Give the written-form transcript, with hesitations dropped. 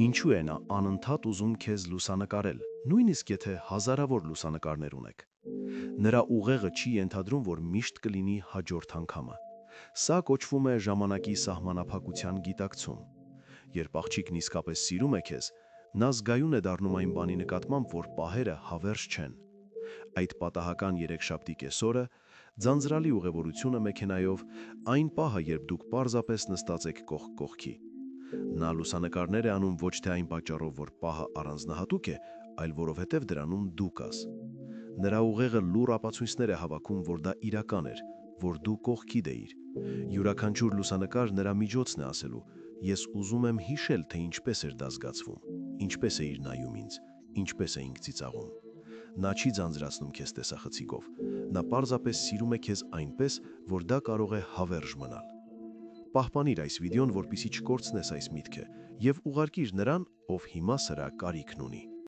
Ինչու է նա անընդհատ ուզում քեզ լուսանկարել, նույնիսկ եթե հազարավոր լուսանկարներ ունեք։ Նրա ուղեղը չի ենթադրում, որ միշտ կլինի հաջորդ անգամը։ Սա կոչվում է ժամանակի սահմանափակության գիտակցում։ Երբ աղջիկն իսկապես սիրում է քեզ, նա զգայուն է դառնում այն բանի նկատմամբ, որ պահերը հավերժ չեն։ Այդ պատահական երեքշաբթի կեսօրը, ձանձրալի ուղևորությունը մեքենայով, այն պահը, երբ դուք պարզապես նստած եք կողք կողքի։ Նա լուսանկարներ է անում ոչ թե այն պատճառով, որ պահը առանձնահատուկ է, այլ որովհետև դրանում դու կաս։ Նրա ուղեղը լուռ ապացույցներ է հավաքում, որ դա իրական էր, որ դու կողքիդ էիր։ Յուրաքանչյուր լուսանկար նրա միջոցն է ասելու. ես ուզում եմ հիշել, թե ինչպես էր դա զգացվում, ինչպես էիր նայում ինձ, ինչպես էինք ծիծաղում։ Նա չի ձանձրացնում քեզ տեսախցիկով, նա պարզապես սիրում է քեզ այնպես, որ դա կարող է հավերժ մնալ։ Պահպանիր այս վիդեոն, որպեսզի չկորցնես այս միտքը, և ուղարկիր նրան, ով հիմա սրա կարիքն ունի։